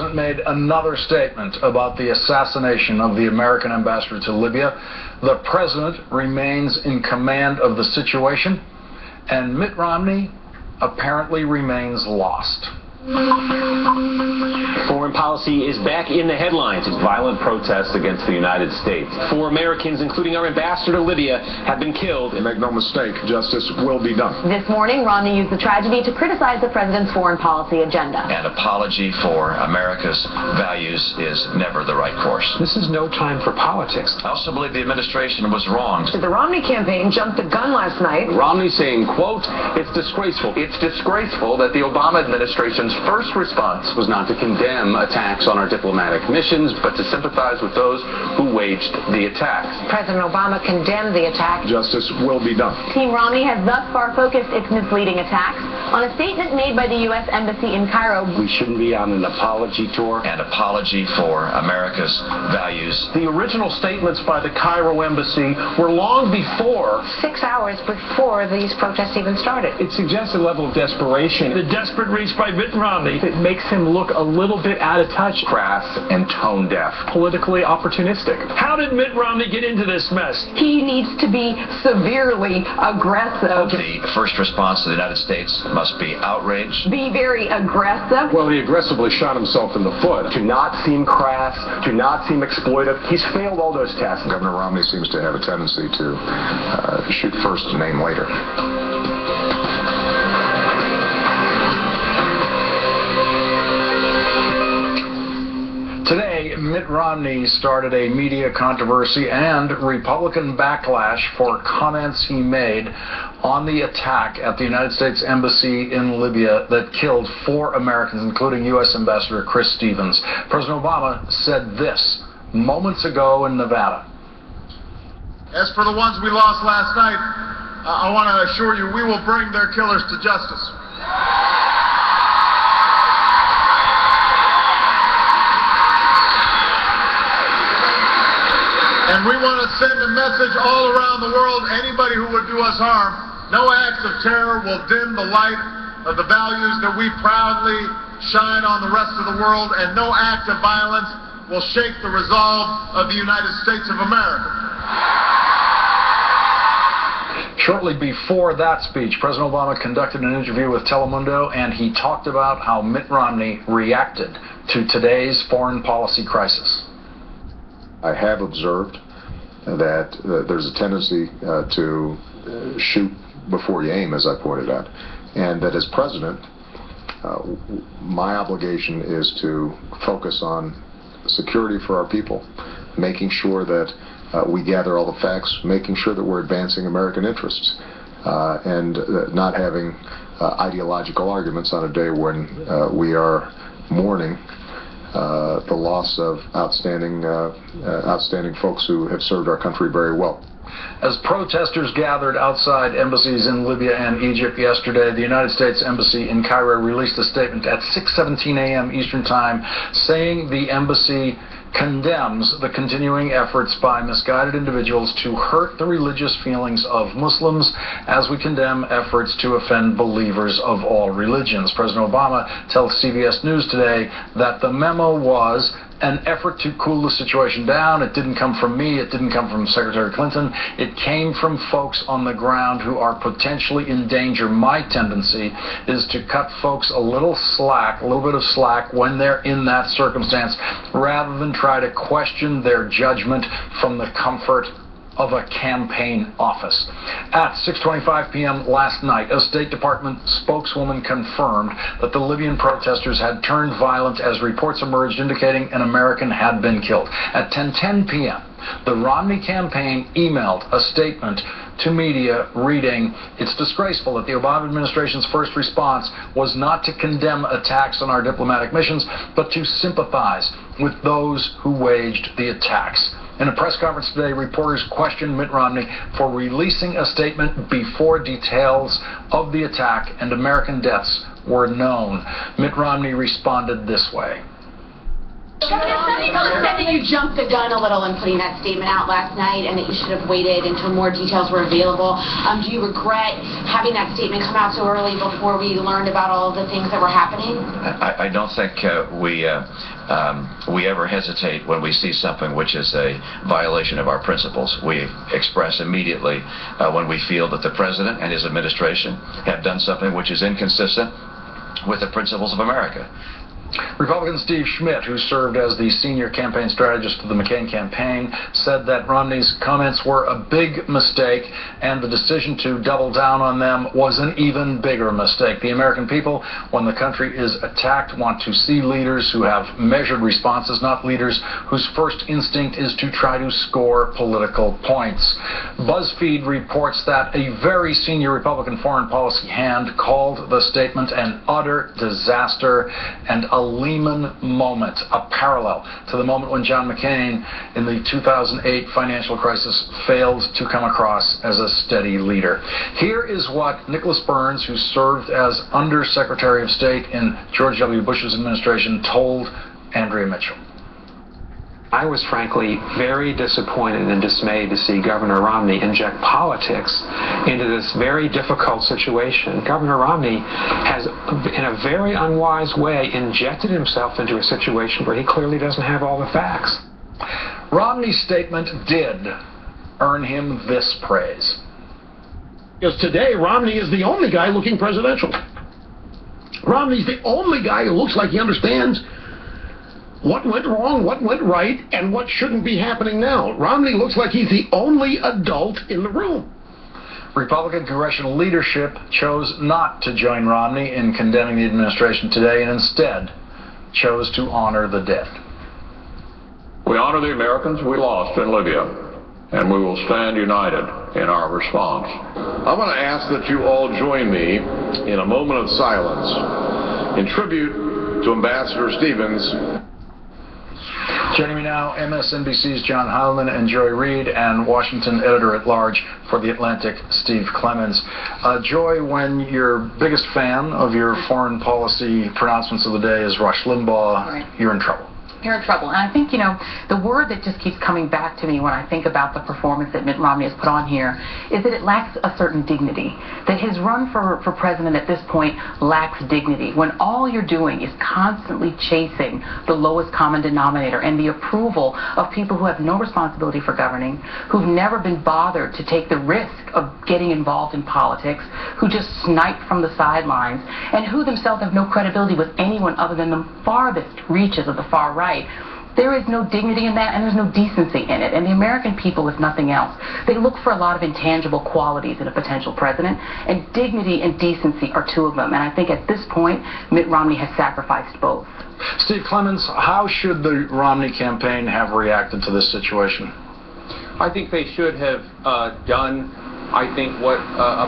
president made another statement about the assassination of the American ambassador to Libya. The president remains in command of the situation, and Mitt Romney apparently remains lost. Foreign policy is back in the headlines as violent protests against the United States. 4 Americans, including our ambassador to Libya, have been killed. And make no mistake, justice will be done. This morning, Romney used the tragedy to criticize the president's foreign policy agenda. An apology for America's values is never the right course. This is no time for politics. I also believe the administration was wronged. The Romney campaign jumped the gun last night. Romney saying, quote, "It's disgraceful. It's disgraceful that the Obama administration's first response was not to condemn attacks on our diplomatic missions, but to sympathize with those who waged the attacks." President Obama condemned the attack. Justice will be done. Team Romney has thus far focused its misleading attacks on a statement made by the U.S. Embassy in Cairo. We shouldn't be on an apology tour. An apology for America's values. The original statements by the Cairo embassy were long before. 6 hours before these protests even started. It suggests a level of desperation. The desperate reach by Mitt Romney. It makes him look a little bit out of touch. Crass and tone deaf. Politically opportunistic. How did Mitt Romney get into this mess? He needs to be severely aggressive. The first response to the United States must be outrage. Be very aggressive. Well, he aggressively shot himself in the foot. To not seem crass, to not seem exploitive. He's failed all those tests. Governor Romney seems to have a tendency to shoot first and aim later. Today, Mitt Romney started a media controversy and Republican backlash for comments he made on the attack at the United States Embassy in Libya that killed 4 Americans, including U.S. Ambassador Chris Stevens. President Obama said this moments ago in Nevada. As for the ones we lost last night, I want to assure you we will bring their killers to justice. And we want to send a message all around the world. Anybody who would do us harm, no acts of terror will dim the light of the values that we proudly shine on the rest of the world, and no act of violence will shake the resolve of the United States of America. Shortly before that speech, President Obama conducted an interview with Telemundo, and he talked about how Mitt Romney reacted to today's foreign policy crisis. I have observed that there's a tendency to shoot before you aim, as I pointed out, and that as president, my obligation is to focus on security for our people, making sure that we gather all the facts, making sure that we're advancing American interests, and not having ideological arguments on a day when we are mourning the loss of outstanding folks who have served our country very well. As protesters gathered outside embassies in Libya and Egypt yesterday, the United States Embassy in Cairo released a statement at 6:17 a.m. Eastern Time saying the embassy condemns the continuing efforts by misguided individuals to hurt the religious feelings of Muslims, as we condemn efforts to offend believers of all religions. President Obama tells CBS News today that the memo was an effort to cool the situation down. It didn't come from me. It didn't come from Secretary Clinton. It came from folks on the ground who are potentially in danger. My tendency is to cut folks a little bit of slack when they're in that circumstance, rather than try to question their judgment from the comfort of a campaign office. At 6:25 p.m. last night, a State Department spokeswoman confirmed that the Libyan protesters had turned violent as reports emerged indicating an American had been killed. At 10:10 p.m., the Romney campaign emailed a statement to media reading, "It's disgraceful that the Obama administration's first response was not to condemn attacks on our diplomatic missions, but to sympathize with those who waged the attacks." In a press conference today, reporters questioned Mitt Romney for releasing a statement before details of the attack and American deaths were known. Mitt Romney responded this way. Governor, some people have said that you jumped the gun a little in putting that statement out last night and that you should have waited until more details were available. Do you regret having that statement come out so early before we learned about all of the things that were happening? I don't think we we ever hesitate when we see something which is a violation of our principles. We express immediately when we feel that the President and his administration have done something which is inconsistent with the principles of America. Republican Steve Schmidt, who served as the senior campaign strategist of the McCain campaign, said that Romney's comments were a big mistake, and the decision to double down on them was an even bigger mistake. The American people, when the country is attacked, want to see leaders who have measured responses, not leaders whose first instinct is to try to score political points. BuzzFeed reports that a very senior Republican foreign policy hand called the statement an utter disaster and a Lehman moment, a parallel to the moment when John McCain in the 2008 financial crisis failed to come across as a steady leader. Here is what Nicholas Burns, who served as Under Secretary of State in George W. Bush's administration, told Andrea Mitchell. I was frankly very disappointed and dismayed to see Governor Romney inject politics into this very difficult situation. Governor Romney has, in a very unwise way, injected himself into a situation where he clearly doesn't have all the facts. Romney's statement did earn him this praise. Because today, Romney is the only guy looking presidential. Romney's the only guy who looks like he understands what went wrong, what went right, and what shouldn't be happening now. Romney looks like he's the only adult in the room. Republican congressional leadership chose not to join Romney in condemning the administration today and instead chose to honor the dead. We honor the Americans we lost in Libya, and we will stand united in our response. I want to ask that you all join me in a moment of silence in tribute to Ambassador Stevens. Joining me now, MSNBC's John Heilemann and Joy Reid, and Washington editor-at-large for The Atlantic, Steve Clemens. Joy, when your biggest fan of your foreign policy pronouncements of the day is Rush Limbaugh, right, you're in trouble. You're in trouble. And I think, the word that just keeps coming back to me when I think about the performance that Mitt Romney has put on here is that it lacks a certain dignity. That his run for president at this point lacks dignity. When all you're doing is constantly chasing the lowest common denominator and the approval of people who have no responsibility for governing, who've never been bothered to take the risk of getting involved in politics, who just snipe from the sidelines, and who themselves have no credibility with anyone other than the farthest reaches of the far right. There is no dignity in that, and there's no decency in it. And the American people, if nothing else, they look for a lot of intangible qualities in a potential president, and dignity and decency are two of them. And I think at this point, Mitt Romney has sacrificed both. Steve Clemens, how should the Romney campaign have reacted to this situation? I think they should have done what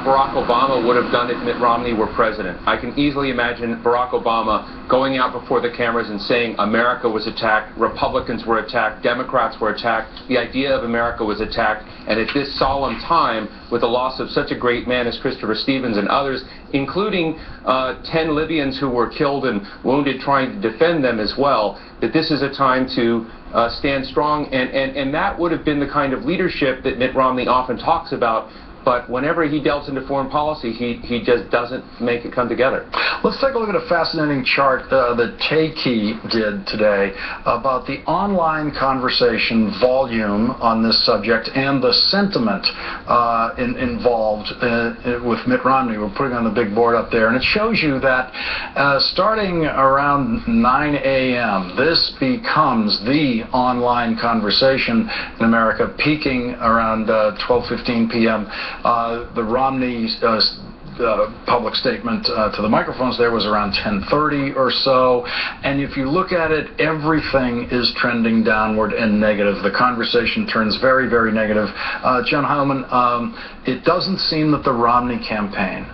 Barack Obama would have done if Mitt Romney were president. I can easily imagine Barack Obama going out before the cameras and saying America was attacked, Republicans were attacked, Democrats were attacked, the idea of America was attacked, and at this solemn time, with the loss of such a great man as Christopher Stevens and others, including 10 Libyans who were killed and wounded trying to defend them as well, that this is a time to stand strong, and that would have been the kind of leadership that Mitt Romney often talks about. But whenever he delves into foreign policy, he just doesn't make it come together. Let's take a look at a fascinating chart that Takey did today about the online conversation volume on this subject and the sentiment involved with Mitt Romney. We're putting on the big board up there, and it shows you that starting around 9 a.m., this becomes the online conversation in America, peaking around 12:15 p.m. The Romney public statement to the microphones there was around 10:30 or so, and if you look at it, everything is trending downward and negative. The conversation turns very, very negative. John Heilemann, it doesn't seem that the Romney campaign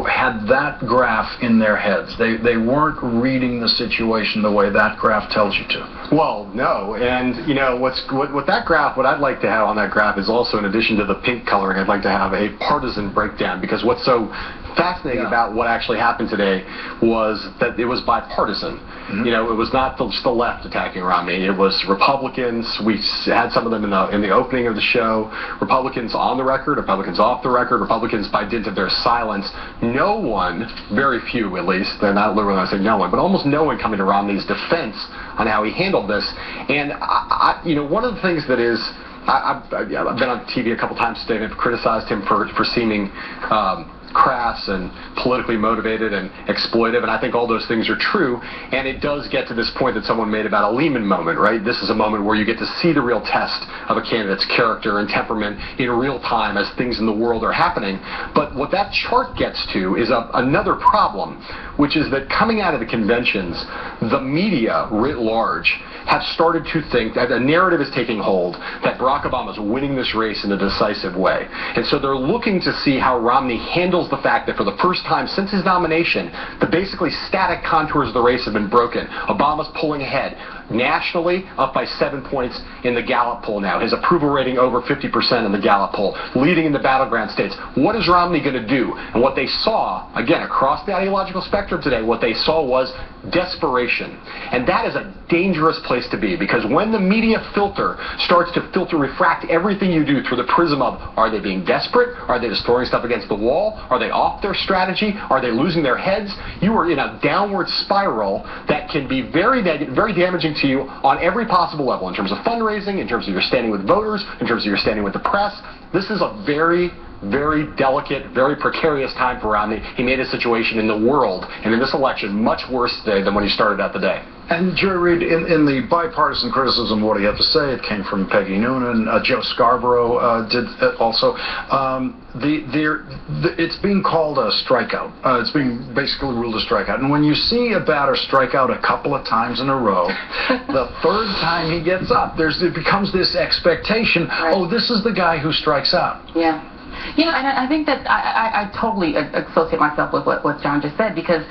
had that graph in their heads. They weren't reading the situation the way that graph tells you to. Well, no, and what that graph, what I'd like to have on that graph is also, in addition to the pink coloring, I'd like to have a partisan breakdown, because what's so fascinating about what actually happened today was that it was bipartisan. You know, it was not just the left attacking Romney. It was Republicans. We had some of them in the opening of the show. Republicans on the record, Republicans off the record, Republicans by dint of their silence. No one, very few at least, they're not literally going to say no one, but almost no one coming to Romney's defense on how he handled this. And, you know, one of the things that is, I've been on TV a couple times today and have criticized him for seeming crass and politically motivated and exploitive, and I think all those things are true, and it does get to this point that someone made about a Lehman moment, right? This is a moment where you get to see the real test of a candidate's character and temperament in real time as things in the world are happening. But what that chart gets to is another problem, which is that coming out of the conventions, the media writ large have started to think that a narrative is taking hold that Barack Obama is winning this race in a decisive way. And so they're looking to see how Romney handles the fact that for the first time since his nomination, the basically static contours of the race have been broken. Obama's pulling ahead. Nationally, up by 7 points in the Gallup poll now. His approval rating over 50% in the Gallup poll, leading in the battleground states. What is Romney going to do? And what they saw, again, across the ideological spectrum today, what they saw was desperation. And that is a dangerous place to be, because when the media filter starts to refract everything you do through the prism of, are they being desperate? Are they just throwing stuff against the wall? Are they off their strategy? Are they losing their heads? You are in a downward spiral that can be very damaging to you on every possible level, in terms of fundraising, in terms of your standing with voters, in terms of your standing with the press. This is a very, very delicate, very precarious time for Romney. He made his situation in the world and in this election much worse today than when he started out the day. And Jerry Reed, in the bipartisan criticism of what he had to say, it came from Peggy Noonan, Joe Scarborough did also. It's being called a strikeout. It's being basically ruled a strikeout. And when you see a batter strike out a couple of times in a row, the third time he gets up, it becomes this expectation, oh, this is the guy who strikes out. Yeah. You know, and I think that I totally associate myself with what John just said, because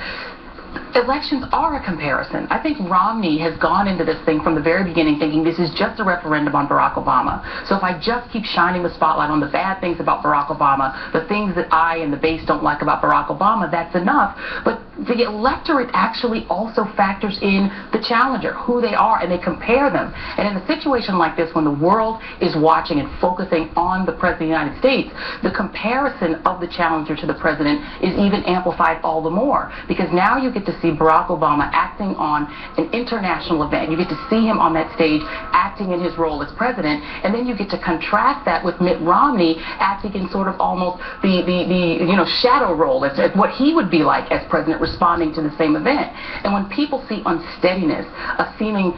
elections are a comparison. I think Romney has gone into this thing from the very beginning thinking this is just a referendum on Barack Obama. So if I just keep shining the spotlight on the bad things about Barack Obama, the things that I and the base don't like about Barack Obama, that's enough. But the electorate actually also factors in the challenger, who they are, and they compare them. And in a situation like this, when the world is watching and focusing on the President of the United States, the comparison of the challenger to the President is even amplified all the more, because now you get to see Barack Obama acting on an international event. You get to see him on that stage acting in his role as President, and then you get to contrast that with Mitt Romney acting in sort of almost the shadow role as what he would be like as President, responding to the same event. And when people see unsteadiness, a seeming,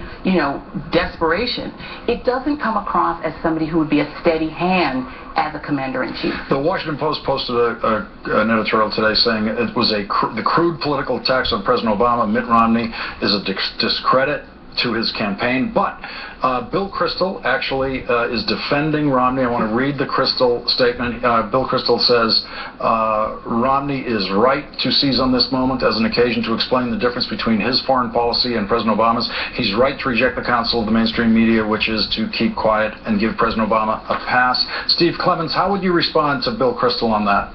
desperation, it doesn't come across as somebody who would be a steady hand as a commander-in-chief. The Washington Post posted an editorial today saying it was the crude political attacks on President Obama. Mitt Romney is a discredit to his campaign, but Bill Kristol actually is defending Romney. I want to read the Kristol statement. Bill Kristol says, Romney is right to seize on this moment as an occasion to explain the difference between his foreign policy and President Obama's. He's right to reject the counsel of the mainstream media, which is to keep quiet and give President Obama a pass. Steve Clemens, how would you respond to Bill Kristol on that?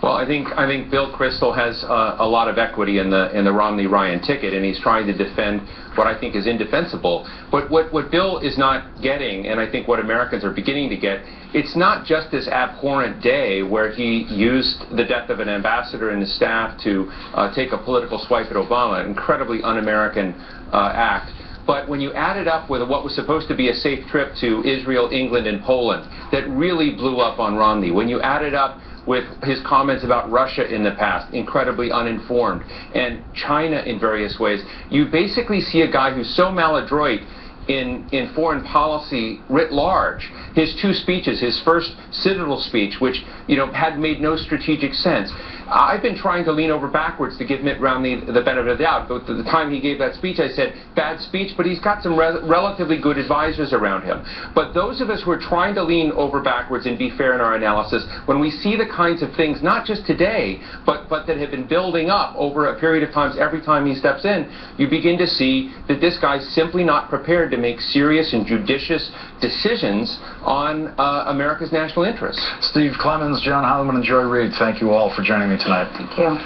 Well, I think Bill Kristol has a lot of equity in the Romney-Ryan ticket, and he's trying to defend what I think is indefensible. But what Bill is not getting, and I think what Americans are beginning to get, it's not just this abhorrent day where he used the death of an ambassador and his staff to take a political swipe at Obama, an incredibly un-American act. But when you add it up with what was supposed to be a safe trip to Israel, England, and Poland, that really blew up on Romney, when you add it up with his comments about Russia in the past, incredibly uninformed, and China in various ways, you basically see a guy who's so maladroit in foreign policy writ large. His two speeches, his first Citadel speech, which had made no strategic sense. I've been trying to lean over backwards to give Mitt Romney the benefit of the doubt. But at the time he gave that speech, I said, bad speech, but he's got some relatively good advisors around him. But those of us who are trying to lean over backwards and be fair in our analysis, when we see the kinds of things, not just today, but that have been building up over a period of times every time he steps in, you begin to see that this guy's simply not prepared to make serious and judicious decisions on America's national interests. Steve Clemens, John Heilemann, and Joy Reid, thank you all for joining me tonight. Thank you.